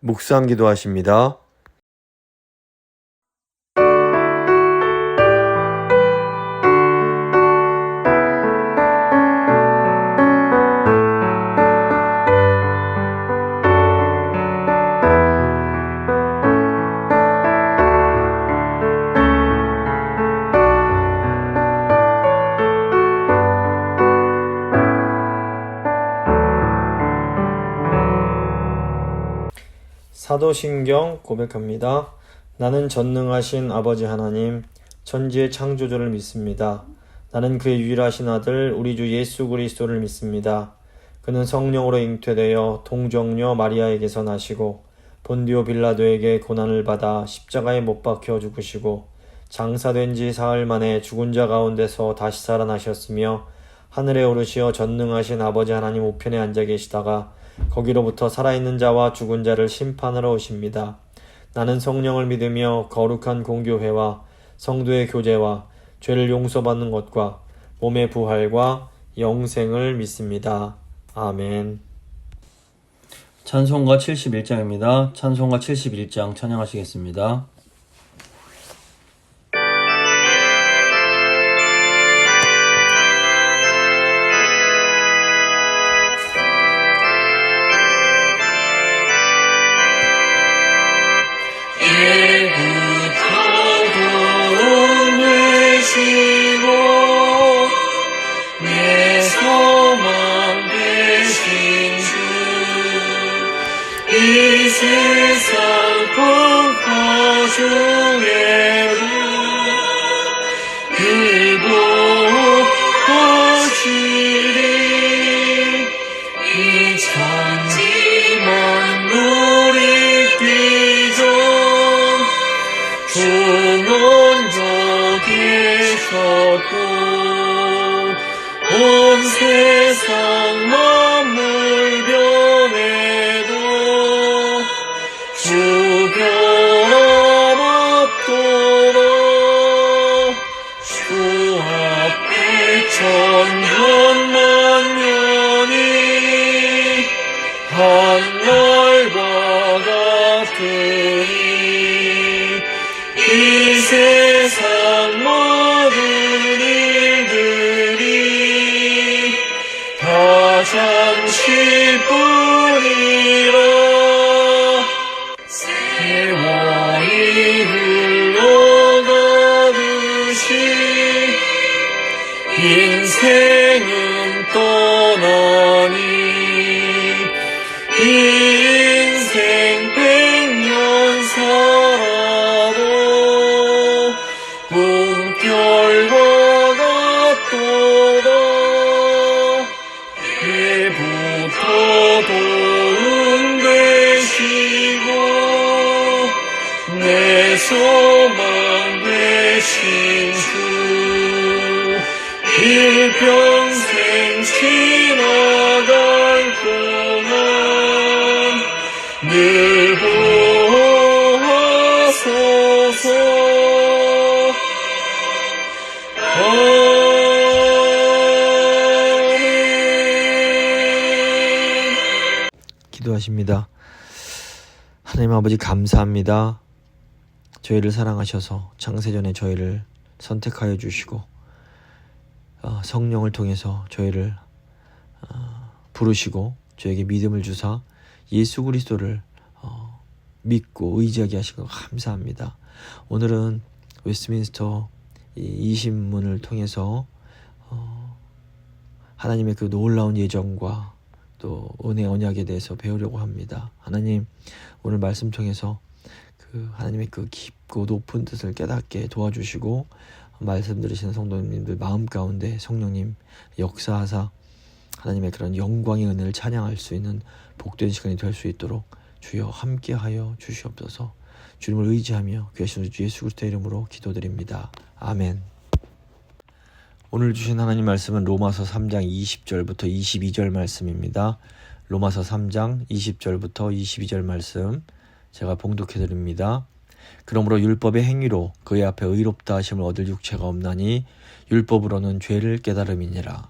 묵상 기도하십니다. 사도신경 고백합니다. 나는 전능하신 아버지 하나님, 천지의 창조주를 믿습니다. 나는 그의 유일하신 아들 우리 주 예수 그리스도를 믿습니다. 그는 성령으로 잉태되어 동정녀 마리아에게서 나시고 본디오 빌라도에게 고난을 받아 십자가에 못 박혀 죽으시고 장사된 지 사흘 만에 죽은 자 가운데서 다시 살아나셨으며 하늘에 오르시어 전능하신 아버지 하나님 우편에 앉아 계시다가 거기로부터 살아있는 자와 죽은 자를 심판하러 오십니다. 나는 성령을 믿으며 거룩한 공교회와 성도의 교제와 죄를 용서받는 것과 몸의 부활과 영생을 믿습니다. 아멘. 찬송가 71장입니다. 찬송가 71장 찬양하시겠습니다. 이 세상 풍파 중에도 율법하시리 이 천지 만물이 뛰죠 주먼저 계셨고 온 세상 만물 변해도 주변 없도록 주 앞에 천년만년이 한날과 같으니 이 세상 모든 일들이 다 잠시뿐이라 세월이 흘러가듯이 인생은 떠나니 이 인생 100년 살아도 꿈결과 같도다 때부터 도움 되시고 내 소망 되신 주 일평생 지나갈 동안 늘 보호하소서. 기도하십니다. 하나님 아버지 감사합니다. 저희를 사랑하셔서 창세전에 저희를 선택하여 주시고 성령을 통해서 저희를 부르시고 저에게 믿음을 주사 예수 그리스도를 믿고 의지하게 하신 것 감사합니다. 오늘은 웨스트민스터 이 신문을 통해서 하나님의 그 놀라운 예정과 또 은혜 언약에 대해서 배우려고 합니다. 하나님 오늘 말씀 통해서 그 하나님의 그 깊고 높은 뜻을 깨닫게 도와주시고 말씀 들으시는 성도님들 마음 가운데 성령님 역사하사 하나님의 그런 영광의 은혜를 찬양할 수 있는 복된 시간이 될 수 있도록 주여 함께하여 주시옵소서. 주님을 의지하며 귀하신 주 예수 그리스도의 이름으로 기도드립니다. 아멘. 오늘 주신 하나님 말씀은 로마서 3장 20절부터 22절 말씀입니다. 로마서 3장 20절부터 22절 말씀 제가 봉독해 드립니다. 그러므로 율법의 행위로 그의 앞에 의롭다 하심을 얻을 육체가 없나니 율법으로는 죄를 깨달음이니라.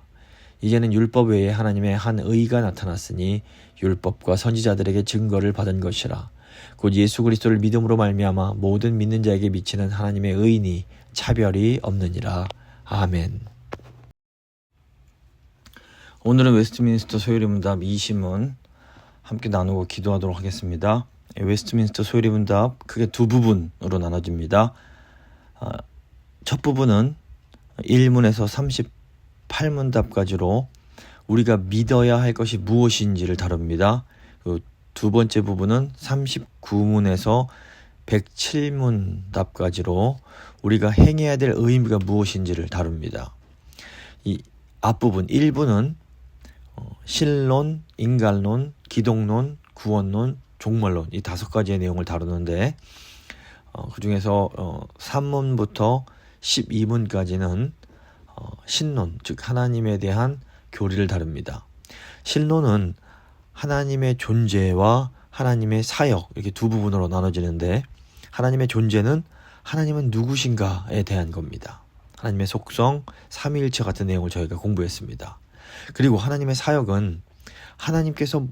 이제는 율법 외에 하나님의 한 의가 나타났으니 율법과 선지자들에게 증거를 받은 것이라. 곧 예수 그리스도를 믿음으로 말미암아 모든 믿는 자에게 미치는 하나님의 의인이 차별이 없느니라. 아멘. 오늘은 웨스트민스터 소요리 문답 2시문 함께 나누고 기도하도록 하겠습니다. 웨스트민스터 소요리 문답 크게 두 부분으로 나눠집니다. 첫 부분은 1문에서 38문답까지로 우리가 믿어야 할 것이 무엇인지를 다룹니다. 두 번째 부분은 39문에서 107문답까지로 우리가 행해야 될 의미가 무엇인지를 다룹니다. 이 앞부분 1부는 신론, 인간론, 기독론, 구원론, 종말론 이 5가지의 내용을 다루는데 그 중에서 3문부터 12문까지는 신론, 즉 하나님에 대한 교리를 다룹니다. 신론은 하나님의 존재와 하나님의 사역 이렇게 두 부분으로 나눠지는데 하나님의 존재는 하나님은 누구신가에 대한 겁니다. 하나님의 속성, 삼위일체 같은 내용을 저희가 공부했습니다. 그리고 하나님의 사역은 하나님께서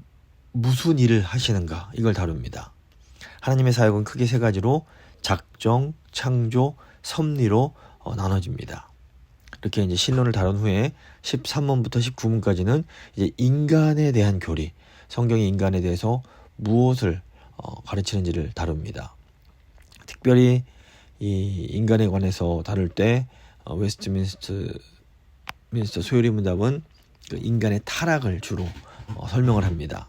무슨 일을 하시는가 이걸 다룹니다. 하나님의 사역은 크게 3가지로 작정, 창조, 섭리로 나눠집니다. 이렇게 이제 신론을 다룬 후에 13문부터 19문까지는 이제 인간에 대한 교리, 성경이 인간에 대해서 무엇을 가르치는지를 다룹니다. 특별히 이 인간에 관해서 다룰 때 웨스트민스터 소요리 문답은 그 인간의 타락을 주로 설명을 합니다.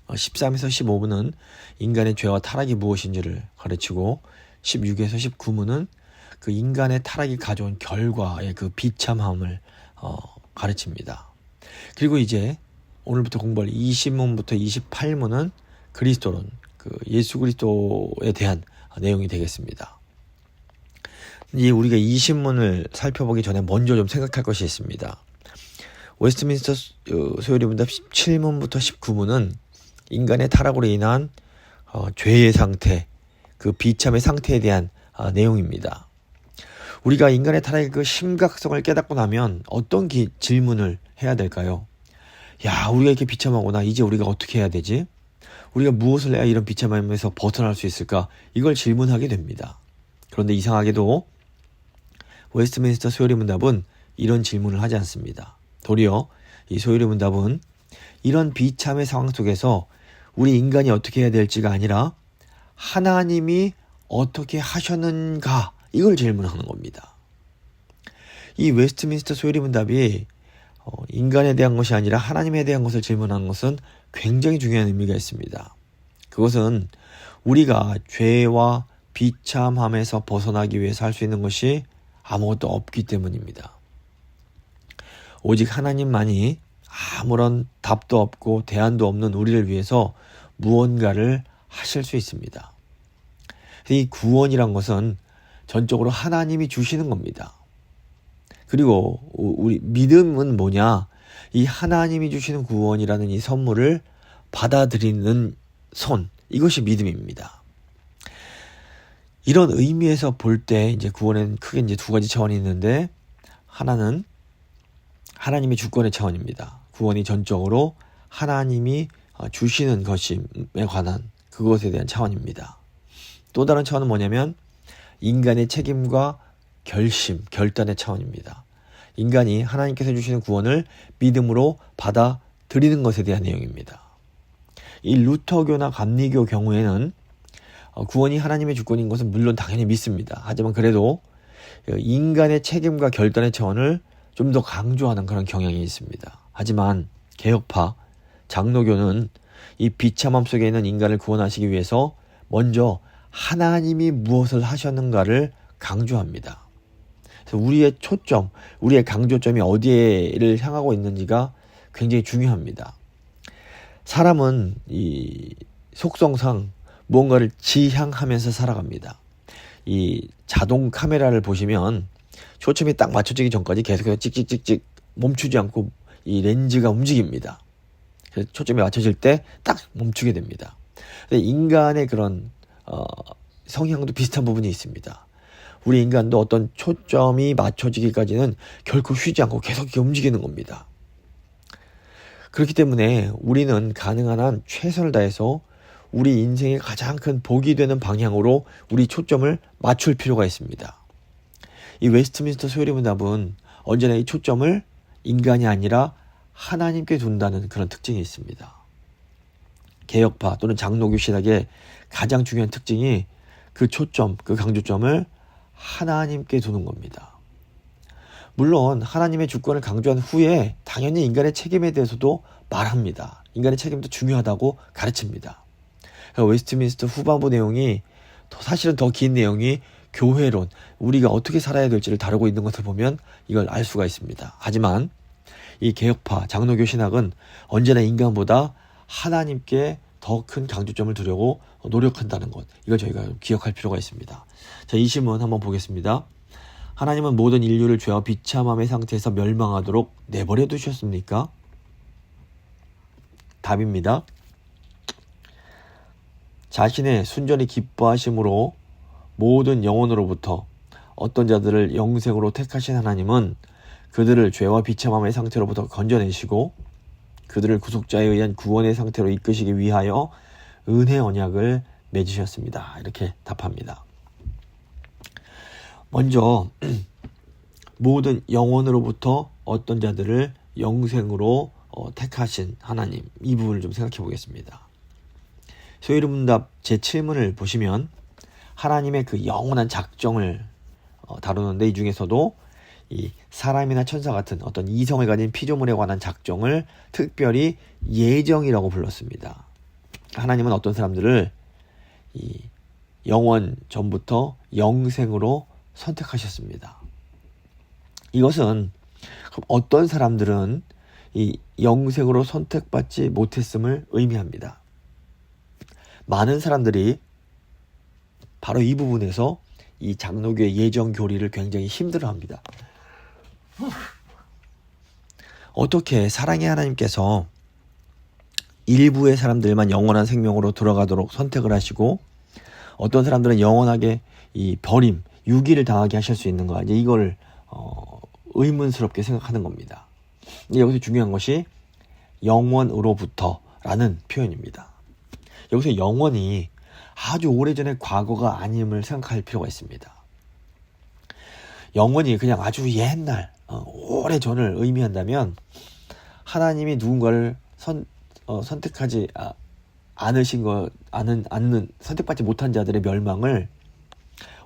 13에서 15문은 인간의 죄와 타락이 무엇인지를 가르치고 16에서 19문은 그 인간의 타락이 가져온 결과의 그 비참함을 가르칩니다. 그리고 이제 오늘부터 공부할 20문부터 28문은 그리스도론, 그 예수 그리스도에 대한 내용이 되겠습니다. 이제 우리가 20문을 살펴보기 전에 먼저 좀 생각할 것이 있습니다. 웨스트민스터 소요리 문답 17문부터 19문은 인간의 타락으로 인한 죄의 상태, 그 비참의 상태에 대한 내용입니다. 우리가 인간의 타락의 그 심각성을 깨닫고 나면 어떤 질문을 해야 될까요? 야, 우리가 이렇게 비참하구나. 이제 우리가 어떻게 해야 되지? 우리가 무엇을 해야 이런 비참함에서 벗어날 수 있을까? 이걸 질문하게 됩니다. 그런데 이상하게도 웨스트민스터 소요리 문답은 이런 질문을 하지 않습니다. 도리어 이 소요리 문답은 이런 비참의 상황 속에서 우리 인간이 어떻게 해야 될지가 아니라 하나님이 어떻게 하셨는가 이걸 질문하는 겁니다. 이 웨스트민스터 소요리 문답이 인간에 대한 것이 아니라 하나님에 대한 것을 질문하는 것은 굉장히 중요한 의미가 있습니다. 그것은 우리가 죄와 비참함에서 벗어나기 위해서 할 수 있는 것이 아무것도 없기 때문입니다. 오직 하나님만이 아무런 답도 없고 대안도 없는 우리를 위해서 무언가를 하실 수 있습니다. 이 구원이란 것은 전적으로 하나님이 주시는 겁니다. 그리고 우리 믿음은 뭐냐? 이 하나님이 주시는 구원이라는 이 선물을 받아들이는 손, 이것이 믿음입니다. 이런 의미에서 볼 때 이제 구원에는 크게 이제 2가지 차원이 있는데 하나는 하나님의 주권의 차원입니다. 구원이 전적으로 하나님이 주시는 것에 관한 그것에 대한 차원입니다. 또 다른 차원은 뭐냐면 인간의 책임과 결심, 결단의 차원입니다. 인간이 하나님께서 주시는 구원을 믿음으로 받아들이는 것에 대한 내용입니다. 이 루터교나 감리교 경우에는 구원이 하나님의 주권인 것은 물론 당연히 믿습니다. 하지만 그래도 인간의 책임과 결단의 차원을 좀 더 강조하는 그런 경향이 있습니다. 하지만 개혁파, 장로교는 이 비참함 속에 있는 인간을 구원하시기 위해서 먼저 하나님이 무엇을 하셨는가를 강조합니다. 그래서 우리의 초점, 우리의 강조점이 어디를 향하고 있는지가 굉장히 중요합니다. 사람은 이 속성상 무언가를 지향하면서 살아갑니다. 이 자동 카메라를 보시면 초점이 딱 맞춰지기 전까지 계속해서 찍찍찍찍 멈추지 않고 이 렌즈가 움직입니다. 그래서 초점이 맞춰질 때 딱 멈추게 됩니다. 근데 인간의 그런 성향도 비슷한 부분이 있습니다. 우리 인간도 어떤 초점이 맞춰지기까지는 결코 쉬지 않고 계속 움직이는 겁니다. 그렇기 때문에 우리는 가능한 한 최선을 다해서 우리 인생의 가장 큰 복이 되는 방향으로 우리 초점을 맞출 필요가 있습니다. 이 웨스트민스터 소요리문답은 언제나 이 초점을 인간이 아니라 하나님께 둔다는 그런 특징이 있습니다. 개혁파 또는 장로교 신학의 가장 중요한 특징이 그 초점, 그 강조점을 하나님께 두는 겁니다. 물론 하나님의 주권을 강조한 후에 당연히 인간의 책임에 대해서도 말합니다. 인간의 책임도 중요하다고 가르칩니다. 웨스트민스터 후반부 내용이 사실은 더 긴 내용이 교회론, 우리가 어떻게 살아야 될지를 다루고 있는 것을 보면 이걸 알 수가 있습니다. 하지만 이 개혁파, 장로교 신학은 언제나 인간보다 하나님께 더 큰 강조점을 두려고 노력한다는 것, 이걸 저희가 기억할 필요가 있습니다. 자, 이 시문 한번 보겠습니다. 하나님은 모든 인류를 죄와 비참함의 상태에서 멸망하도록 내버려 두셨습니까? 답입니다. 자신의 순전히 기뻐하심으로 모든 영혼으로부터 어떤 자들을 영생으로 택하신 하나님은 그들을 죄와 비참함의 상태로부터 건져내시고 그들을 구속자에 의한 구원의 상태로 이끄시기 위하여 은혜 언약을 맺으셨습니다. 이렇게 답합니다. 먼저 모든 영혼으로부터 어떤 자들을 영생으로 택하신 하나님, 이 부분을 좀 생각해 보겠습니다. 소요리문답 제7문을 보시면 하나님의 그 영원한 작정을 다루는데, 이 중에서도 이 사람이나 천사 같은 어떤 이성을 가진 피조물에 관한 작정을 특별히 예정이라고 불렀습니다. 하나님은 어떤 사람들을 이 영원 전부터 영생으로 선택하셨습니다. 이것은 어떤 사람들은 이 영생으로 선택받지 못했음을 의미합니다. 많은 사람들이 바로 이 부분에서 이 장로교의 예정 교리를 굉장히 힘들어합니다. 어떻게 사랑의 하나님께서 일부의 사람들만 영원한 생명으로 들어가도록 선택을 하시고 어떤 사람들은 영원하게 이 버림, 유기를 당하게 하실 수 있는가, 이제 이걸 의문스럽게 생각하는 겁니다. 여기서 중요한 것이 영원으로부터라는 표현입니다. 여기서 영원이 아주 오래전의 과거가 아님을 생각할 필요가 있습니다. 영원이 그냥 아주 옛날, 오래전을 의미한다면 하나님이 누군가를 선택하지 않는 선택받지 못한 자들의 멸망을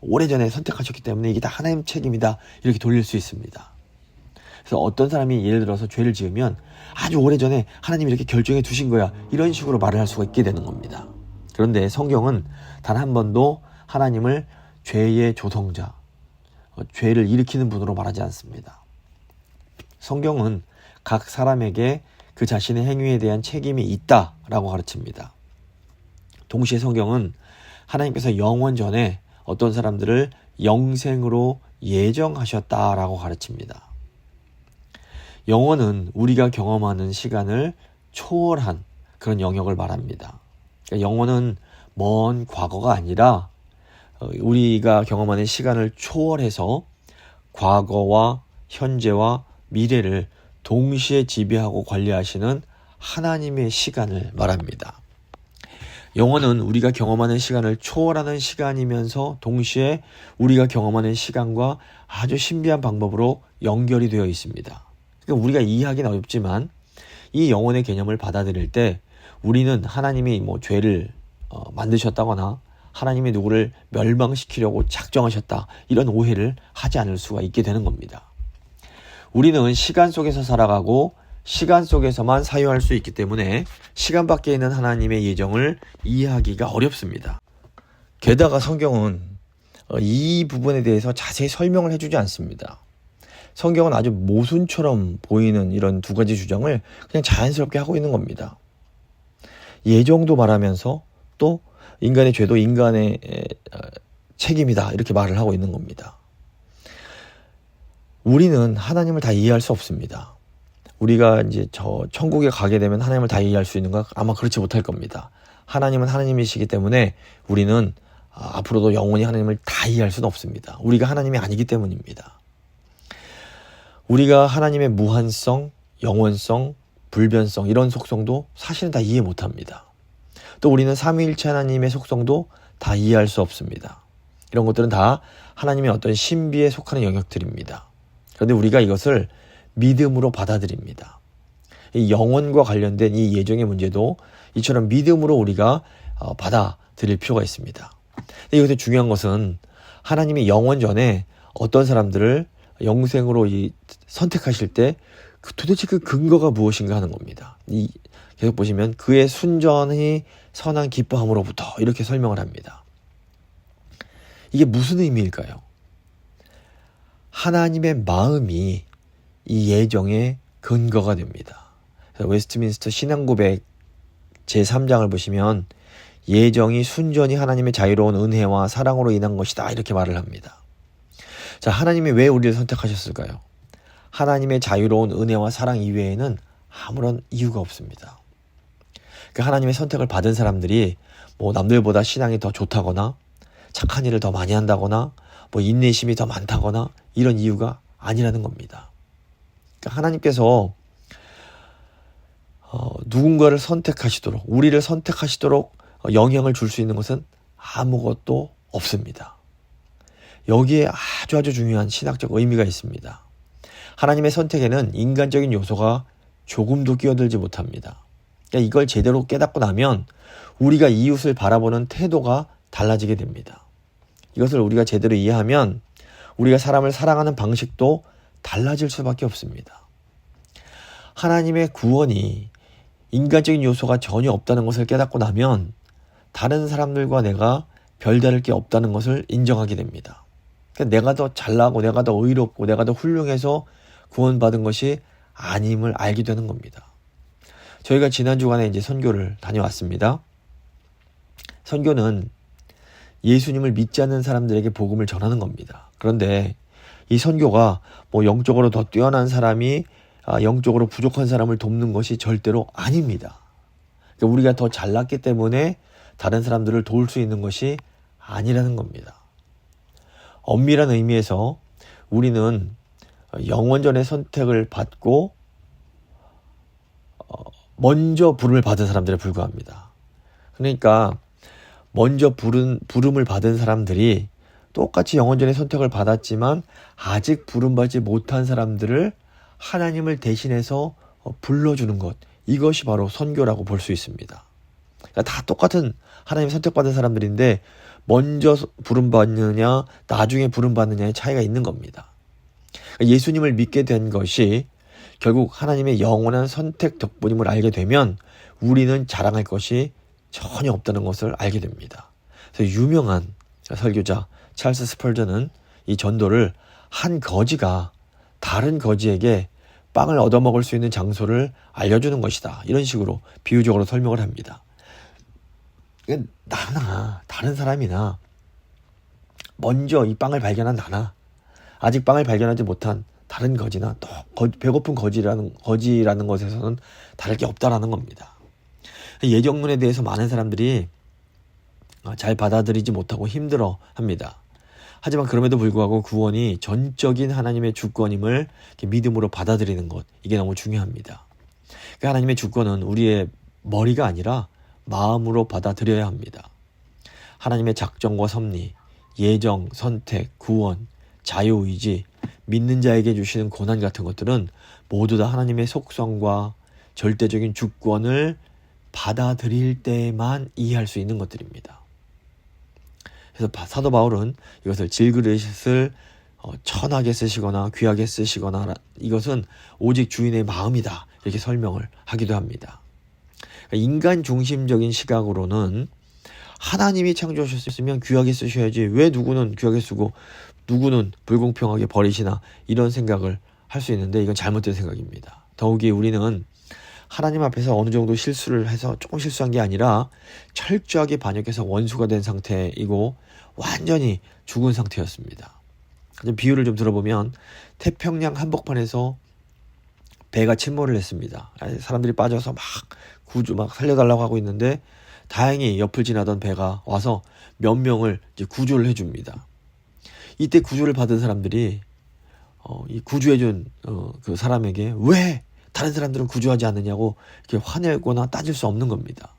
오래전에 선택하셨기 때문에 이게 다 하나님 책임이다, 이렇게 돌릴 수 있습니다. 그래서 어떤 사람이 예를 들어서 죄를 지으면 아주 오래전에 하나님이 이렇게 결정해 두신 거야, 이런 식으로 말을 할 수가 있게 되는 겁니다. 그런데 성경은 단 한 번도 하나님을 죄의 조성자, 죄를 일으키는 분으로 말하지 않습니다. 성경은 각 사람에게 그 자신의 행위에 대한 책임이 있다라고 가르칩니다. 동시에 성경은 하나님께서 영원 전에 어떤 사람들을 영생으로 예정하셨다라고 가르칩니다. 영원은 우리가 경험하는 시간을 초월한 그런 영역을 말합니다. 그러니까 영원은 먼 과거가 아니라 우리가 경험하는 시간을 초월해서 과거와 현재와 미래를 동시에 지배하고 관리하시는 하나님의 시간을 말합니다. 영원은 우리가 경험하는 시간을 초월하는 시간이면서 동시에 우리가 경험하는 시간과 아주 신비한 방법으로 연결이 되어 있습니다. 그러니까 우리가 이해하기는 어렵지만 이 영혼의 개념을 받아들일 때 우리는 하나님이 죄를 만드셨다거나 하나님이 누구를 멸망시키려고 작정하셨다, 이런 오해를 하지 않을 수가 있게 되는 겁니다. 우리는 시간 속에서 살아가고 시간 속에서만 사유할 수 있기 때문에 시간 밖에 있는 하나님의 예정을 이해하기가 어렵습니다. 게다가 성경은 이 부분에 대해서 자세히 설명을 해주지 않습니다. 성경은 아주 모순처럼 보이는 이런 두 가지 주장을 그냥 자연스럽게 하고 있는 겁니다. 예정도 말하면서 또 인간의 죄도 인간의 책임이다, 이렇게 말을 하고 있는 겁니다. 우리는 하나님을 다 이해할 수 없습니다. 우리가 이제 천국에 가게 되면 하나님을 다 이해할 수 있는가? 아마 그렇지 못할 겁니다. 하나님은 하나님이시기 때문에 우리는 앞으로도 영원히 하나님을 다 이해할 수는 없습니다. 우리가 하나님이 아니기 때문입니다. 우리가 하나님의 무한성, 영원성, 불변성, 이런 속성도 사실은 다 이해 못합니다. 또 우리는 삼위일체 하나님의 속성도 다 이해할 수 없습니다. 이런 것들은 다 하나님의 어떤 신비에 속하는 영역들입니다. 그런데 우리가 이것을 믿음으로 받아들입니다. 이 영혼과 관련된 이 예정의 문제도 이처럼 믿음으로 우리가 받아들일 필요가 있습니다. 근데 여기서 중요한 것은 하나님이 영원 전에 어떤 사람들을 영생으로 선택하실 때 도대체 그 근거가 무엇인가 하는 겁니다. 계속 보시면 그의 순전히 선한 기뻐함으로부터 이렇게 설명을 합니다. 이게 무슨 의미일까요? 하나님의 마음이 이 예정의 근거가 됩니다. 웨스트민스터 신앙고백 제3장을 보시면 예정이 순전히 하나님의 자유로운 은혜와 사랑으로 인한 것이다 이렇게 말을 합니다. 자, 하나님이 왜 우리를 선택하셨을까요? 하나님의 자유로운 은혜와 사랑 이외에는 아무런 이유가 없습니다. 그 하나님의 선택을 받은 사람들이 뭐 남들보다 신앙이 더 좋다거나 착한 일을 더 많이 한다거나 뭐 인내심이 더 많다거나 이런 이유가 아니라는 겁니다. 그러니까 하나님께서 누군가를 선택하시도록 우리를 선택하시도록 영향을 줄 수 있는 것은 아무것도 없습니다. 여기에 아주 중요한 신학적 의미가 있습니다. 하나님의 선택에는 인간적인 요소가 조금도 끼어들지 못합니다. 그러니까 이걸 제대로 깨닫고 나면 우리가 이웃을 바라보는 태도가 달라지게 됩니다. 이것을 우리가 제대로 이해하면 우리가 사람을 사랑하는 방식도 달라질 수밖에 없습니다. 하나님의 구원이 인간적인 요소가 전혀 없다는 것을 깨닫고 나면 다른 사람들과 내가 별다를 게 없다는 것을 인정하게 됩니다. 그러니까 내가 더 잘나고 내가 더 의롭고 내가 더 훌륭해서 구원받은 것이 아님을 알게 되는 겁니다. 저희가 지난 주간에 이제 선교를 다녀왔습니다. 선교는 예수님을 믿지 않는 사람들에게 복음을 전하는 겁니다. 그런데 이 선교가 뭐 영적으로 더 뛰어난 사람이 영적으로 부족한 사람을 돕는 것이 절대로 아닙니다. 그러니까 우리가 더 잘났기 때문에 다른 사람들을 도울 수 있는 것이 아니라는 겁니다. 엄밀한 의미에서 우리는 영원전의 선택을 받고 먼저 부름을 받은 사람들에 불과합니다. 그러니까 먼저 부름을 받은 사람들이 똑같이 영원전의 선택을 받았지만 아직 부름받지 못한 사람들을 하나님을 대신해서 불러주는 것, 이것이 바로 선교라고 볼 수 있습니다. 그러니까 다 똑같은 하나님 선택받은 사람들인데 먼저 부름받느냐 나중에 부름받느냐의 차이가 있는 겁니다. 그러니까 예수님을 믿게 된 것이 결국 하나님의 영원한 선택 덕분임을 알게 되면 우리는 자랑할 것이 전혀 없다는 것을 알게 됩니다. 그래서 유명한 설교자 찰스 스펄전은 이 전도를 한 거지가 다른 거지에게 빵을 얻어먹을 수 있는 장소를 알려주는 것이다, 이런 식으로 비유적으로 설명을 합니다. 나나 다른 사람이나 먼저 이 빵을 발견한 나나 아직 빵을 발견하지 못한 다른 거지나 또 배고픈 거지라는 것에서는 다를 게 없다라는 겁니다. 예정론에 대해서 많은 사람들이 잘 받아들이지 못하고 힘들어합니다. 하지만 그럼에도 불구하고 구원이 전적인 하나님의 주권임을 믿음으로 받아들이는 것, 이게 너무 중요합니다. 그 하나님의 주권은 우리의 머리가 아니라 마음으로 받아들여야 합니다. 하나님의 작정과 섭리, 예정, 선택, 구원, 자유의지, 믿는 자에게 주시는 고난 같은 것들은 모두 다 하나님의 속성과 절대적인 주권을 받아들일 때만 이해할 수 있는 것들입니다. 그래서 사도 바울은 이것을 질그릇을 천하게 쓰시거나 귀하게 쓰시거나 이것은 오직 주인의 마음이다, 이렇게 설명을 하기도 합니다. 인간 중심적인 시각으로는 하나님이 창조하셨으면 귀하게 쓰셔야지 왜 누구는 귀하게 쓰고 누구는 불공평하게 버리시나, 이런 생각을 할 수 있는데 이건 잘못된 생각입니다. 더욱이 우리는 하나님 앞에서 어느 정도 실수를 해서 조금 실수한 게 아니라 철저하게 반역해서 원수가 된 상태이고 완전히 죽은 상태였습니다. 비유를 좀 들어보면 태평양 한복판에서 배가 침몰을 했습니다. 사람들이 빠져서 막 살려달라고 하고 있는데 다행히 옆을 지나던 배가 와서 몇 명을 이제 구조를 해줍니다. 이때 구조를 받은 사람들이 이 구조해준 그 사람에게 왜 다른 사람들은 구조하지 않느냐고 이렇게 화내거나 따질 수 없는 겁니다.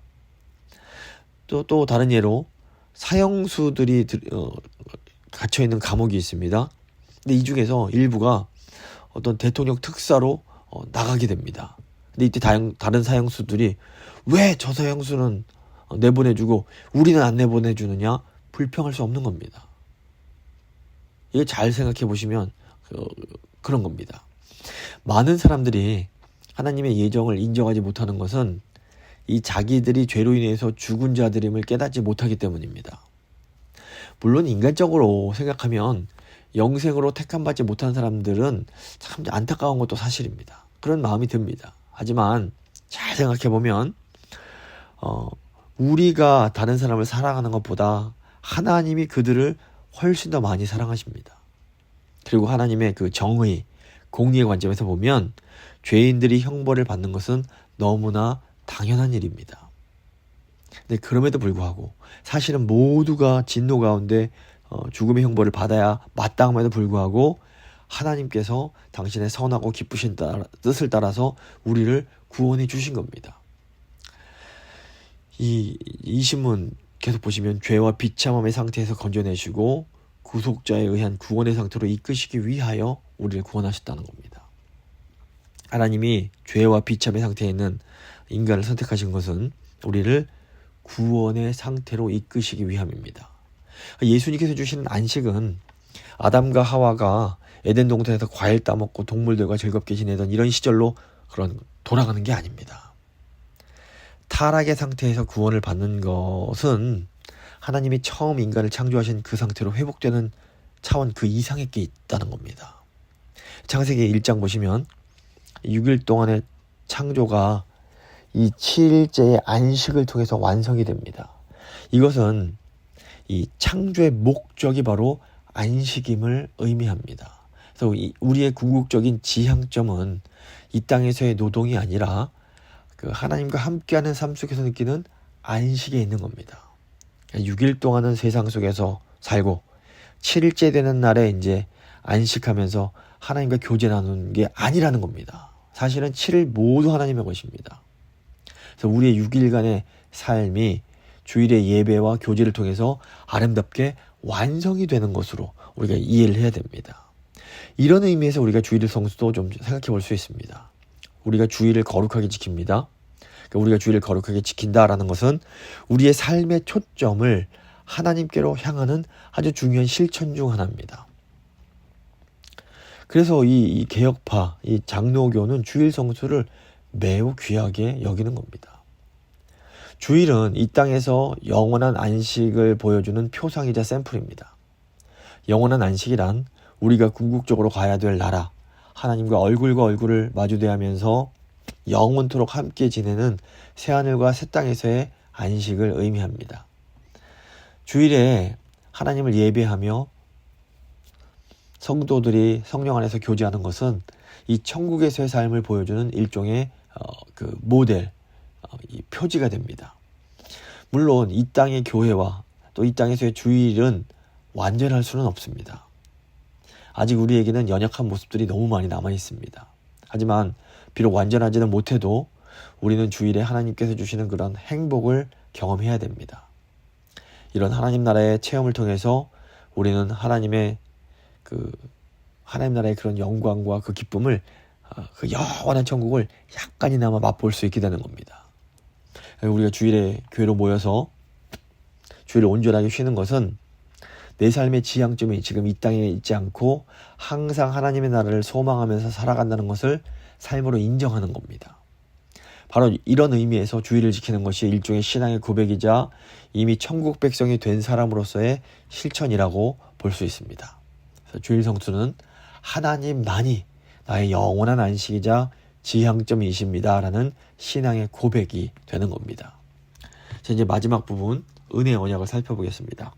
또 다른 예로 사형수들이 갇혀 있는 감옥이 있습니다. 근데 이 중에서 일부가 어떤 대통령 특사로 나가게 됩니다. 근데 이때 다른 사형수들이 왜 저 사형수는 내보내주고 우리는 안 내보내주느냐, 불평할 수 없는 겁니다. 이거 잘 생각해 보시면 그런 겁니다. 많은 사람들이 하나님의 예정을 인정하지 못하는 것은 이 자기들이 죄로 인해서 죽은 자들임을 깨닫지 못하기 때문입니다. 물론 인간적으로 생각하면 영생으로 택함받지 못한 사람들은 참 안타까운 것도 사실입니다. 그런 마음이 듭니다. 하지만 잘 생각해보면 우리가 다른 사람을 사랑하는 것보다 하나님이 그들을 훨씬 더 많이 사랑하십니다. 그리고 하나님의 그 정의, 공의의 관점에서 보면 죄인들이 형벌을 받는 것은 너무나 당연한 일입니다. 근데 그럼에도 불구하고 사실은 모두가 진노 가운데 죽음의 형벌을 받아야 마땅함에도 불구하고 하나님께서 당신의 선하고 기쁘신 뜻을 따라서 우리를 구원해 주신 겁니다. 이 신문 계속 보시면 죄와 비참함의 상태에서 건져내시고 구속자에 의한 구원의 상태로 이끄시기 위하여 우리를 구원하셨다는 겁니다. 하나님이 죄와 비참의 상태에 있는 인간을 선택하신 것은 우리를 구원의 상태로 이끄시기 위함입니다. 예수님께서 주시는 안식은 아담과 하와가 에덴 동산에서 과일 따먹고 동물들과 즐겁게 지내던 이런 시절로 돌아가는 게 아닙니다. 타락의 상태에서 구원을 받는 것은 하나님이 처음 인간을 창조하신 그 상태로 회복되는 차원 그 이상의 게 있다는 겁니다. 창세기 1장 보시면 6일 동안의 창조가 이 7일째의 안식을 통해서 완성이 됩니다. 이것은 이 창조의 목적이 바로 안식임을 의미합니다. 그래서 우리의 궁극적인 지향점은 이 땅에서의 노동이 아니라 그 하나님과 함께하는 삶 속에서 느끼는 안식에 있는 겁니다. 6일 동안은 세상 속에서 살고 7일째 되는 날에 이제 안식하면서 하나님과 교제 나누는 게 아니라는 겁니다. 사실은 7일 모두 하나님의 것입니다. 그래서 우리의 6일간의 삶이 주일의 예배와 교제를 통해서 아름답게 완성이 되는 것으로 우리가 이해를 해야 됩니다. 이런 의미에서 우리가 주일 성수도 좀 생각해 볼 수 있습니다. 우리가 주일을 거룩하게 지킵니다. 그러니까 우리가 주일을 거룩하게 지킨다라는 것은 우리의 삶의 초점을 하나님께로 향하는 아주 중요한 실천 중 하나입니다. 그래서 이 개혁파, 이 장로교는 주일 성수를 매우 귀하게 여기는 겁니다. 주일은 이 땅에서 영원한 안식을 보여주는 표상이자 샘플입니다. 영원한 안식이란 우리가 궁극적으로 가야 될 나라, 하나님과 얼굴과 얼굴을 마주대하면서 영원토록 함께 지내는 새하늘과 새 땅에서의 안식을 의미합니다. 주일에 하나님을 예배하며 성도들이 성령 안에서 교제하는 것은 이 천국에서의 삶을 보여주는 일종의 그 모델, 이 표지가 됩니다. 물론 이 땅의 교회와 또 이 땅에서의 주일은 완전할 수는 없습니다. 아직 우리에게는 연약한 모습들이 너무 많이 남아 있습니다. 하지만 비록 완전하지는 못해도 우리는 주일에 하나님께서 주시는 그런 행복을 경험해야 됩니다. 이런 하나님 나라의 체험을 통해서 우리는 하나님 나라의 그런 영광과 그 기쁨을, 그 영원한 천국을 약간이나마 맛볼 수 있게 되는 겁니다. 우리가 주일에 교회로 모여서 주일을 온전하게 쉬는 것은 내 삶의 지향점이 지금 이 땅에 있지 않고 항상 하나님의 나라를 소망하면서 살아간다는 것을 삶으로 인정하는 겁니다. 바로 이런 의미에서 주일을 지키는 것이 일종의 신앙의 고백이자 이미 천국 백성이 된 사람으로서의 실천이라고 볼 수 있습니다. 그래서 주일 성수는 하나님만이 나의 영원한 안식이자 지향점이십니다라는 신앙의 고백이 되는 겁니다. 자, 이제 마지막 부분 은혜의 언약을 살펴보겠습니다.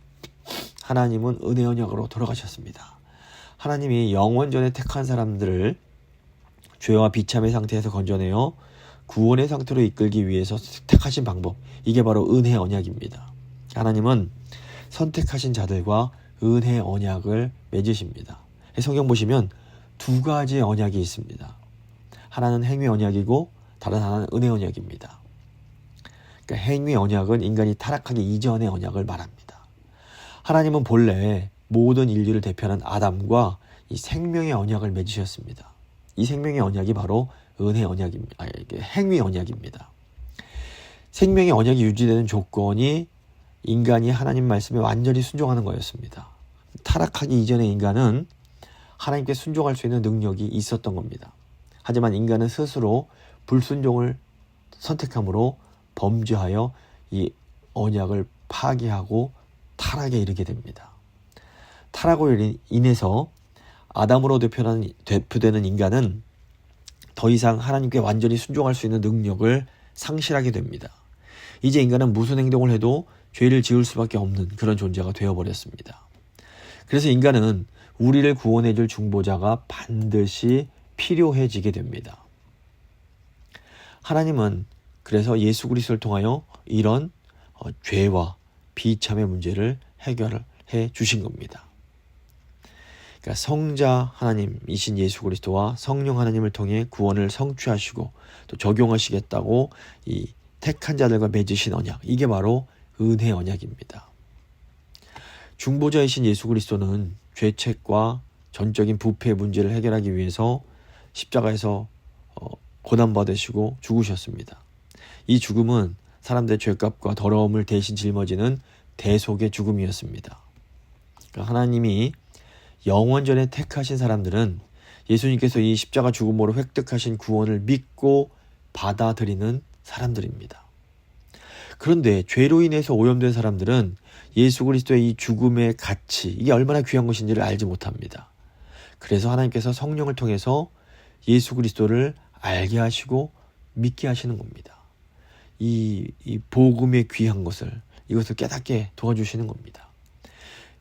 하나님은 은혜의 언약으로 돌아가셨습니다. 하나님이 영원전에 택한 사람들을 죄와 비참의 상태에서 건져내어 구원의 상태로 이끌기 위해서 택하신 방법, 이게 바로 은혜의 언약입니다. 하나님은 선택하신 자들과 은혜의 언약을 맺으십니다. 성경 보시면 두 가지의 언약이 있습니다. 하나는 행위 언약이고 다른 하나는 은혜 언약입니다. 그러니까 행위 언약은 인간이 타락하기 이전의 언약을 말합니다. 하나님은 본래 모든 인류를 대표하는 아담과 이 생명의 언약을 맺으셨습니다. 이 생명의 언약이 바로 은혜 언약입니다. 행위 언약입니다. 생명의 언약이 유지되는 조건이 인간이 하나님 말씀에 완전히 순종하는 거였습니다. 타락하기 이전의 인간은 하나님께 순종할 수 있는 능력이 있었던 겁니다. 하지만 인간은 스스로 불순종을 선택함으로 범죄하여 이 언약을 파기하고 타락에 이르게 됩니다. 타락으로 인해서 아담으로 대표되는 인간은 더 이상 하나님께 완전히 순종할 수 있는 능력을 상실하게 됩니다. 이제 인간은 무슨 행동을 해도 죄를 지을 수밖에 없는 그런 존재가 되어버렸습니다. 그래서 인간은 우리를 구원해줄 중보자가 반드시 필요해지게 됩니다. 하나님은 그래서 예수 그리스도를 통하여 이런 죄와 비참의 문제를 해결해 주신 겁니다. 그러니까 성자 하나님이신 예수 그리스도와 성령 하나님을 통해 구원을 성취하시고 또 적용하시겠다고 이 택한 자들과 맺으신 언약, 이게 바로 은혜 언약입니다. 중보자이신 예수 그리스도는 죄책과 전적인 부패의 문제를 해결하기 위해서 십자가에서 고난받으시고 죽으셨습니다. 이 죽음은 사람들의 죄값과 더러움을 대신 짊어지는 대속의 죽음이었습니다. 그러니까 하나님이 영원전에 택하신 사람들은 예수님께서 이 십자가 죽음으로 획득하신 구원을 믿고 받아들이는 사람들입니다. 그런데 죄로 인해서 오염된 사람들은 예수 그리스도의 이 죽음의 가치, 이게 얼마나 귀한 것인지를 알지 못합니다. 그래서 하나님께서 성령을 통해서 예수 그리스도를 알게 하시고 믿게 하시는 겁니다. 이 복음의 귀한 이것을 깨닫게 도와주시는 겁니다.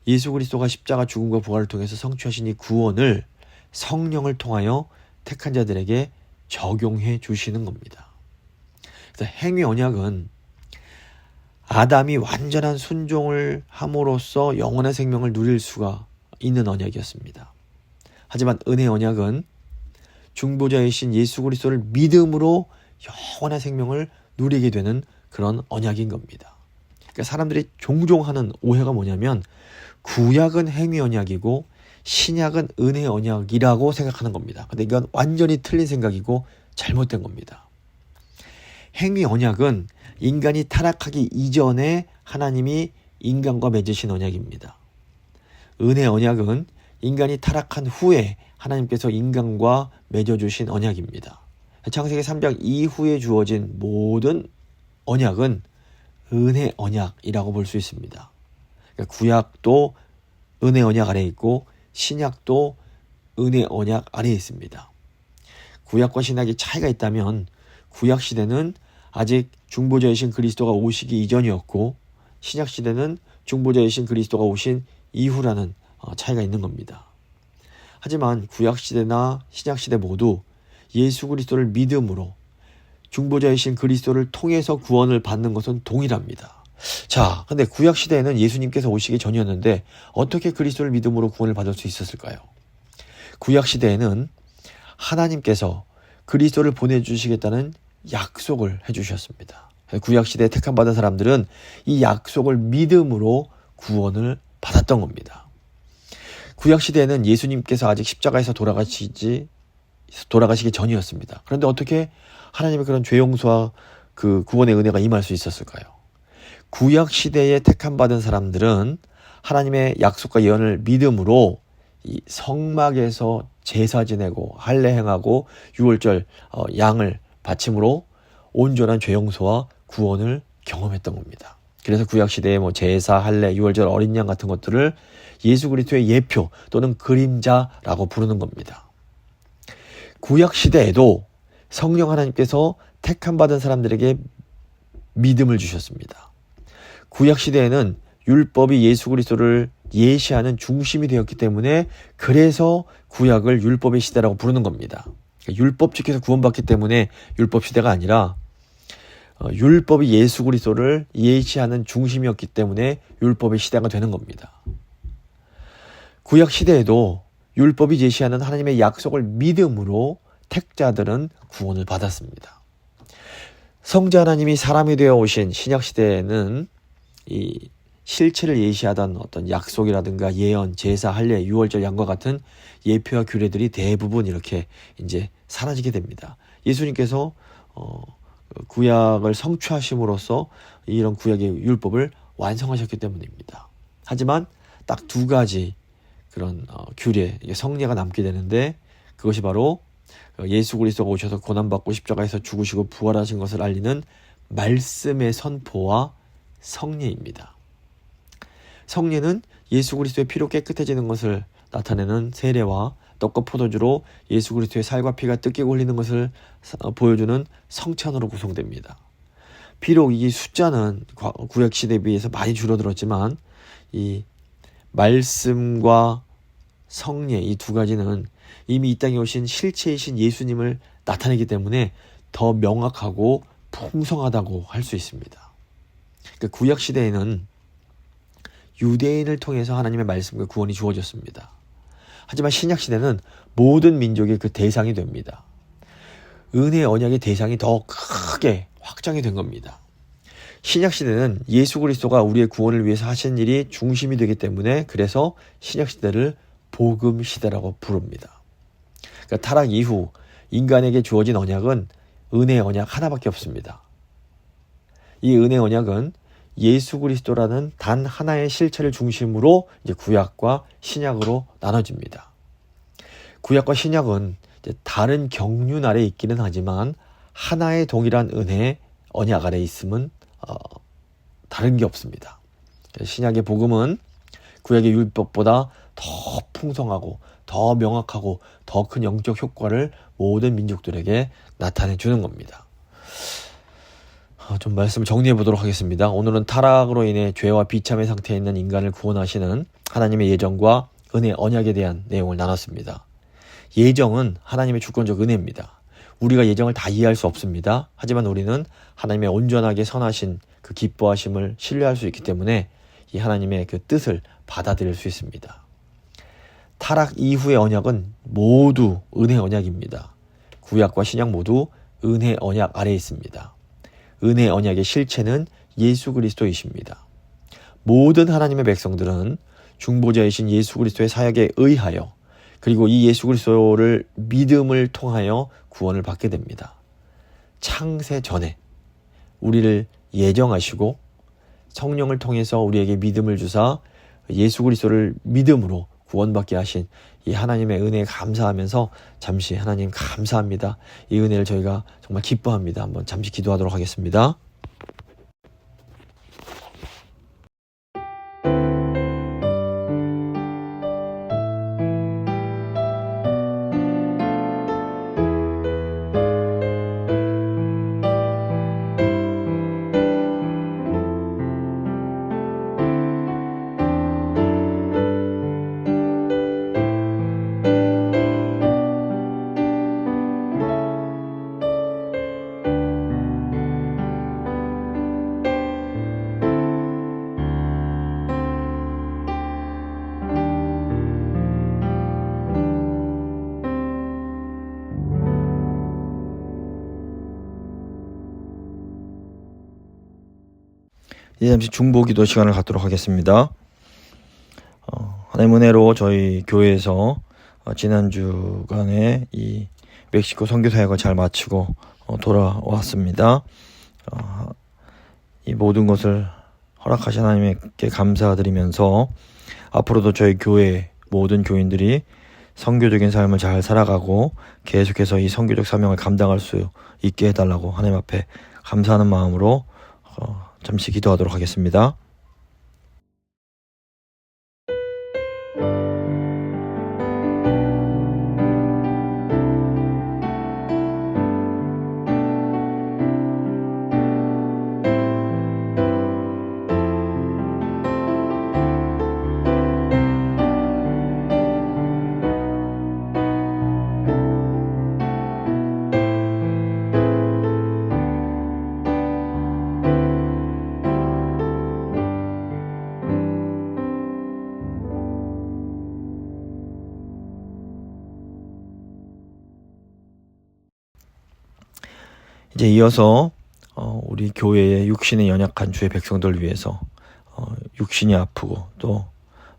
예수 그리스도가 십자가 죽음과 부활을 통해서 성취하신 이 구원을 성령을 통하여 택한 자들에게 적용해 주시는 겁니다. 그래서 행위 언약은 아담이 완전한 순종을 함으로써 영원한 생명을 누릴 수가 있는 언약이었습니다. 하지만 은혜 언약은 중보자이신 예수 그리스도를 믿음으로 영원한 생명을 누리게 되는 그런 언약인 겁니다. 그러니까 사람들이 종종 하는 오해가 뭐냐면 구약은 행위 언약이고 신약은 은혜 언약이라고 생각하는 겁니다. 근데 이건 완전히 틀린 생각이고 잘못된 겁니다. 행위 언약은 인간이 타락하기 이전에 하나님이 인간과 맺으신 언약입니다. 은혜 언약은 인간이 타락한 후에 하나님께서 인간과 맺어주신 언약입니다. 창세기 3장 이후에 주어진 모든 언약은 은혜 언약이라고 볼 수 있습니다. 그러니까 구약도 은혜 언약 아래에 있고 신약도 은혜 언약 아래에 있습니다. 구약과 신약이 차이가 있다면 구약 시대는 아직 중보자이신 그리스도가 오시기 이전이었고 신약 시대는 중보자이신 그리스도가 오신 이후라는 차이가 있는 겁니다. 하지만 구약 시대나 신약 시대 모두 예수 그리스도를 믿음으로 중보자이신 그리스도를 통해서 구원을 받는 것은 동일합니다. 자, 근데 구약 시대에는 예수님께서 오시기 전이었는데 어떻게 그리스도를 믿음으로 구원을 받을 수 있었을까요? 구약 시대에는 하나님께서 그리스도를 보내주시겠다는 약속을 해주셨습니다. 구약 시대에 택함 받은 사람들은 이 약속을 믿음으로 구원을 받았던 겁니다. 구약 시대에는 예수님께서 아직 십자가에서 돌아가시기 전이었습니다. 그런데 어떻게 하나님의 그런 죄 용서와 그 구원의 은혜가 임할 수 있었을까요? 구약 시대에 택함 받은 사람들은 하나님의 약속과 예언을 믿음으로 이 성막에서 제사 지내고 할례 행하고 유월절 양을 바침으로 온전한 죄 용서와 구원을 경험했던 겁니다. 그래서 구약 시대에 제사, 할례, 유월절, 어린 양 같은 것들을 예수 그리스도의 예표 또는 그림자라고 부르는 겁니다. 구약 시대에도 성령 하나님께서 택함 받은 사람들에게 믿음을 주셨습니다. 구약 시대에는 율법이 예수 그리스도를 예시하는 중심이 되었기 때문에 그래서 구약을 율법의 시대라고 부르는 겁니다. 율법 지켜서 구원받기 때문에 율법 시대가 아니라 율법이 예수 그리스도를 예시하는 중심이었기 때문에 율법의 시대가 되는 겁니다. 구약 시대에도 율법이 제시하는 하나님의 약속을 믿음으로 택자들은 구원을 받았습니다. 성자 하나님이 사람이 되어 오신 신약 시대에는 이 실체를 예시하던 어떤 약속이라든가 예언, 제사, 할례, 유월절, 양과 같은 예표와 규례들이 대부분 이렇게 이제 사라지게 됩니다. 예수님께서 구약을 성취하심으로써 이런 구약의 율법을 완성하셨기 때문입니다. 하지만 딱 두 가지 그런 규례, 성례가 남게 되는데 그것이 바로 예수 그리스도가 오셔서 고난받고 십자가에서 죽으시고 부활하신 것을 알리는 말씀의 선포와 성례입니다. 성례는 예수 그리스도의 피로 깨끗해지는 것을 나타내는 세례와 떡과 포도주로 예수 그리스도의 살과 피가 뜯기고 흘리는 것을 보여주는 성찬으로 구성됩니다. 비록 이 숫자는 구약 시대에 비해서 많이 줄어들었지만 이 말씀과 성례 이 두 가지는 이미 이 땅에 오신 실체이신 예수님을 나타내기 때문에 더 명확하고 풍성하다고 할 수 있습니다. 그러니까 구약 시대에는 유대인을 통해서 하나님의 말씀과 구원이 주어졌습니다. 하지만 신약 시대는 모든 민족의 그 대상이 됩니다. 은혜의 언약의 대상이 더 크게 확장이 된 겁니다. 신약 시대는 예수 그리스도가 우리의 구원을 위해서 하신 일이 중심이 되기 때문에 그래서 신약 시대를 복음 시대라고 부릅니다. 그러니까 타락 이후 인간에게 주어진 언약은 은혜의 언약 하나밖에 없습니다. 이 은혜의 언약은 예수 그리스도라는 단 하나의 실체를 중심으로 이제 구약과 신약으로 나눠집니다. 구약과 신약은 이제 다른 경륜 아래 있기는 하지만 하나의 동일한 은혜의 언약 아래 있음은 다른 게 없습니다. 신약의 복음은 구약의 율법보다 더 풍성하고 더 명확하고 더 큰 영적 효과를 모든 민족들에게 나타내 주는 겁니다. 좀 말씀을 정리해 보도록 하겠습니다. 오늘은 타락으로 인해 죄와 비참의 상태에 있는 인간을 구원하시는 하나님의 예정과 은혜 언약에 대한 내용을 나눴습니다. 예정은 하나님의 주권적 은혜입니다. 우리가 예정을 다 이해할 수 없습니다. 하지만 우리는 하나님의 온전하게 선하신 그 기뻐하심을 신뢰할 수 있기 때문에 이 하나님의 그 뜻을 받아들일 수 있습니다. 타락 이후의 언약은 모두 은혜 언약입니다. 구약과 신약 모두 은혜 언약 아래에 있습니다. 은혜 언약의 실체는 예수 그리스도이십니다. 모든 하나님의 백성들은 중보자이신 예수 그리스도의 사역에 의하여 그리고 이 예수 그리스도를 믿음을 통하여 구원을 받게 됩니다. 창세 전에 우리를 예정하시고 성령을 통해서 우리에게 믿음을 주사 예수 그리스도를 믿음으로 구원받게 하신 이 하나님의 은혜에 감사하면서 잠시 하나님 감사합니다. 이 은혜를 저희가 정말 기뻐합니다. 한번 잠시 기도하도록 하겠습니다. 이제 잠시 중보기도 시간을 갖도록 하겠습니다. 하나님 은혜로 저희 교회에서 지난 주간에 이 멕시코 선교 사역을 잘 마치고 돌아왔습니다. 이 모든 것을 허락하신 하나님께 감사드리면서 앞으로도 저희 교회 모든 교인들이 선교적인 삶을 잘 살아가고 계속해서 이 선교적 사명을 감당할 수 있게 해달라고 하나님 앞에 감사하는 마음으로 잠시 기도하도록 하겠습니다. 이제 이어서 우리 교회의 육신에 연약한 주의 백성들을 위해서 육신이 아프고 또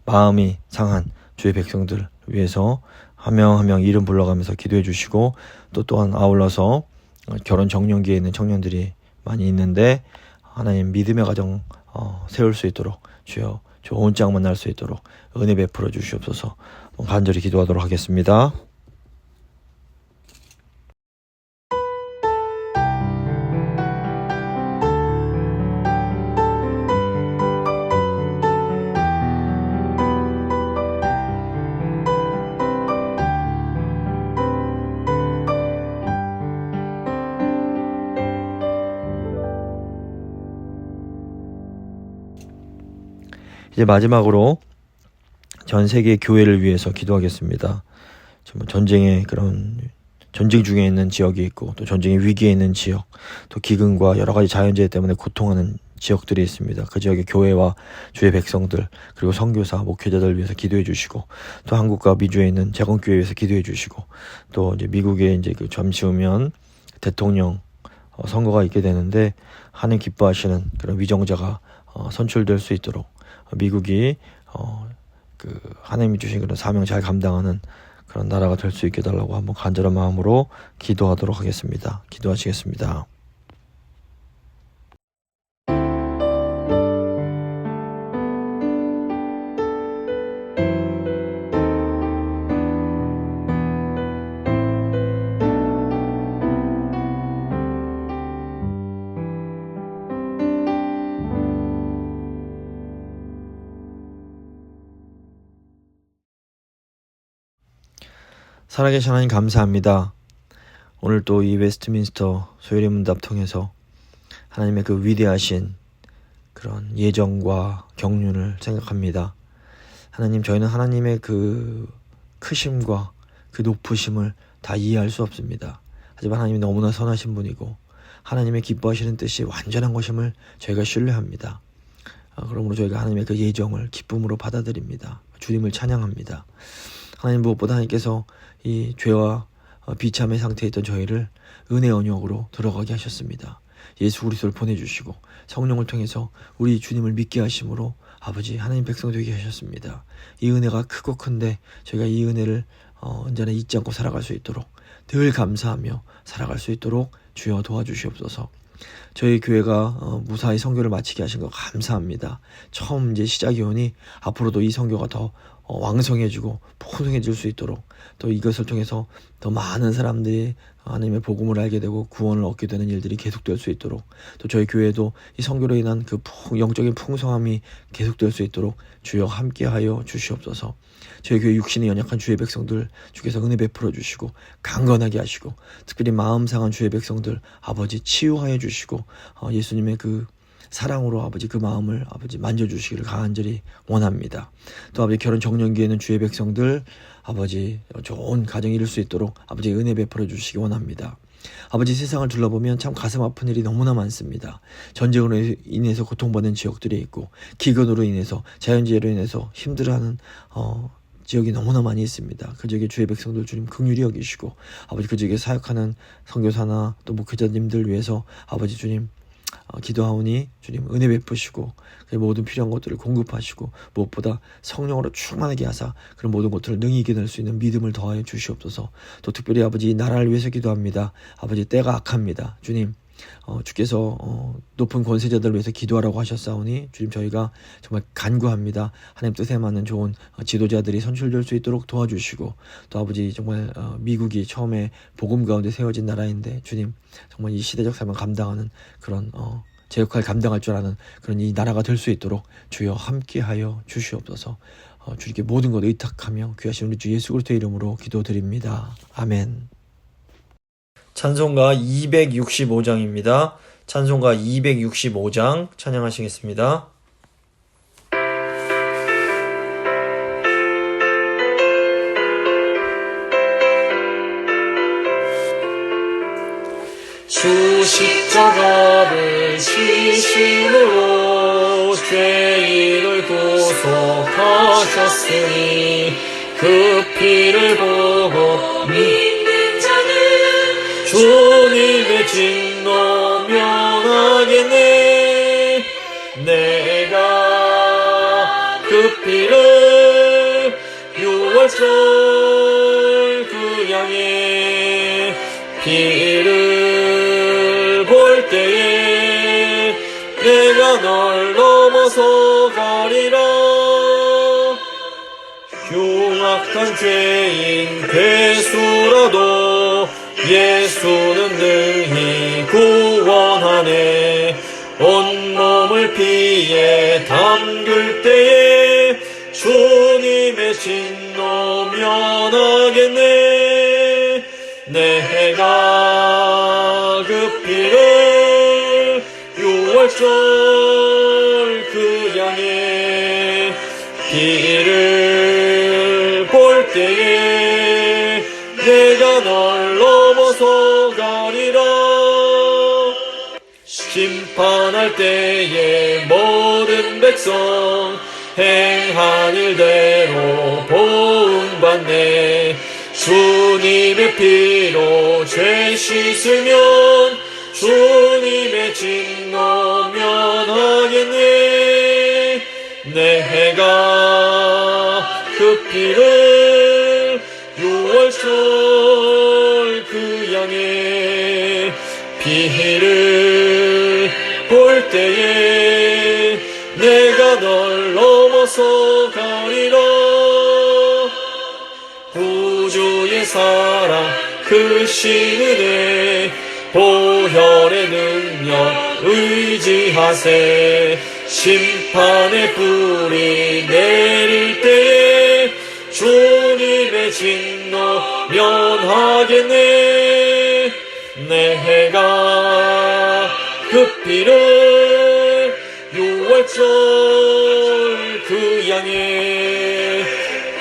마음이 상한 주의 백성들을 위해서 한 명 한 명 이름 불러가면서 기도해 주시고 또 또한 아울러서 결혼 정년기에 있는 청년들이 많이 있는데 하나님 믿음의 가정 세울 수 있도록 주여 좋은 짝 만날 수 있도록 은혜 베풀어 주시옵소서. 간절히 기도하도록 하겠습니다. 이제 마지막으로 전 세계 교회를 위해서 기도하겠습니다. 정말 전쟁의 그런 전쟁 중에 있는 지역이 있고 또 전쟁의 위기에 있는 지역, 또 기근과 여러 가지 자연재해 때문에 고통하는 지역들이 있습니다. 그 지역의 교회와 주의 백성들 그리고 선교사, 목회자들을 위해서 기도해 주시고 또 한국과 미주에 있는 재건교회에 위해서 기도해 주시고 또 이제 미국에 이제 그 잠시 후면 대통령 선거가 있게 되는데 하나님 기뻐하시는 그런 위정자가 선출될 수 있도록 미국이 그 하나님이 주신 그런 사명 잘 감당하는 그런 나라가 될 수 있게 해달라고 한번 간절한 마음으로 기도하도록 하겠습니다. 기도하시겠습니다. 살아계신 하나님 감사합니다. 오늘 또 이 웨스트민스터 소요리 문답 통해서 하나님의 그 위대하신 그런 예정과 경륜을 생각합니다. 하나님, 저희는 하나님의 그 크심과 그 높으심을 다 이해할 수 없습니다. 하지만 하나님이 너무나 선하신 분이고 하나님의 기뻐하시는 뜻이 완전한 것임을 저희가 신뢰합니다. 그러므로 저희가 하나님의 그 예정을 기쁨으로 받아들입니다. 주님을 찬양합니다. 하나님, 무엇보다 하나님께서 이 죄와 비참의 상태에 있던 저희를 은혜 언역으로 들어가게 하셨습니다. 예수 그리스도를 보내주시고 성령을 통해서 우리 주님을 믿게 하심으로 아버지 하나님 백성 되게 하셨습니다. 이 은혜가 크고 큰데 저희가 이 은혜를 언제나 잊지 않고 살아갈 수 있도록 늘 감사하며 살아갈 수 있도록 주여 도와주시옵소서. 저희 교회가 무사히 선교를 마치게 하신 거 감사합니다. 처음 이제 시작이 오니 앞으로도 이 선교가 더 왕성해지고 풍성해질 수 있도록 또 이것을 통해서 더 많은 사람들이 하나님의 복음을 알게 되고 구원을 얻게 되는 일들이 계속될 수 있도록 또 저희 교회도 이 선교로 인한 그 영적인 풍성함이 계속될 수 있도록 주여 함께하여 주시옵소서. 저희 교회 육신이 연약한 주의 백성들 주께서 은혜 베풀어 주시고 강건하게 하시고 특별히 마음 상한 주의 백성들 아버지 치유하여 주시고 예수님의 그 사랑으로 아버지 그 마음을 아버지 만져주시기를 간절히 원합니다. 또 아버지 결혼 정년기에는 주의 백성들 아버지 좋은 가정이 이룰 수 있도록 아버지 은혜 베풀어 주시기 원합니다. 아버지 세상을 둘러보면 참 가슴 아픈 일이 너무나 많습니다. 전쟁으로 인해서 고통받는 지역들이 있고 기근으로 인해서 자연재해로 인해서 힘들어하는 지역이 너무나 많이 있습니다. 그 지역의 주의 백성들 주님 긍휼히 여기시고 아버지 그 지역에 사역하는 선교사나 또 목회자님들 위해서 아버지 주님 기도하오니 주님 은혜 베푸시고 그 모든 필요한 것들을 공급하시고 무엇보다 성령으로 충만하게 하사 그런 모든 것들을 능히 이겨낼 수 있는 믿음을 더하여 주시옵소서. 또 특별히 아버지 이 나라를 위해서 기도합니다. 아버지 때가 악합니다. 주님 주께서 높은 권세자들을 위해서 기도하라고 하셨사오니 주님 저희가 정말 간구합니다. 하나님 뜻에 맞는 좋은 지도자들이 선출될 수 있도록 도와주시고 또 아버지 정말 미국이 처음에 복음 가운데 세워진 나라인데 주님 정말 이 시대적 삶을 감당하는 그런 제 역할을 감당할 줄 아는 그런 이 나라가 될 수 있도록 주여 함께하여 주시옵소서. 주님께 모든 것 의탁하며 귀하신 우리 주 예수 그리스도의 이름으로 기도드립니다. 아멘. 찬송가 265장입니다. 찬송가 265장 찬양하시겠습니다. 주 십자가를 지심으로 죄인을 구속하셨으니 그 피를 보고 믿는 자는 주님의 진노 면하리라. 양의 피를 볼 때에 내가 널 넘어서 가리라. 흉악한 죄인 괴수라도 예수는 능히 구원하네. 온몸을 피에 담글 때에 주님의 진노 면하겠네. 내가 그 피를 유월절 그 양의 피를 볼 때에 내가 널 넘어서 가리라. 심판할 때에 모든 백성 행한 일대로 보응받네. 주님의 피로 죄 씻으면 주님의 진노 면하겠네. 내가 그 피를 유월절 그 양의 피를 볼 때에 내가 널 넘어서 가리라. 구주의 사랑 크신 은혜 보혈의 능력 의지하세. 심판의 불이 내릴 때에 주님의 진노 면하겠네. 내가 그 피를 유월절 그 양의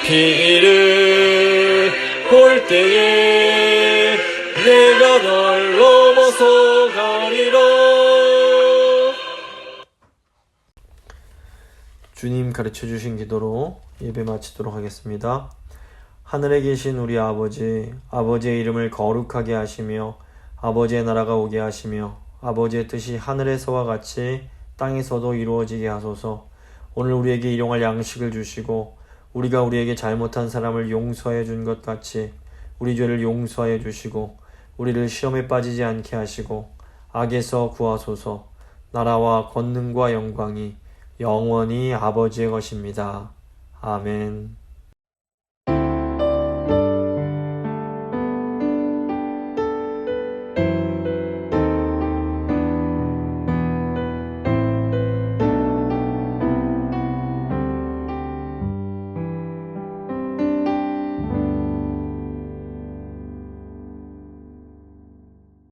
피를 볼 때에 내가 널 넘어서 가리라. 주님 가르쳐 주신 기도로 예배 마치도록 하겠습니다. 하늘에 계신 우리 아버지, 아버지의 이름을 거룩하게 하시며 아버지의 나라가 오게 하시며 아버지의 뜻이 하늘에서와 같이 땅에서도 이루어지게 하소서. 오늘 우리에게 일용할 양식을 주시고 우리가 우리에게 잘못한 사람을 용서해 준 것 같이 우리 죄를 용서해 주시고 우리를 시험에 빠지지 않게 하시고 악에서 구하소서. 나라와 권능과 영광이 영원히 아버지의 것입니다. 아멘.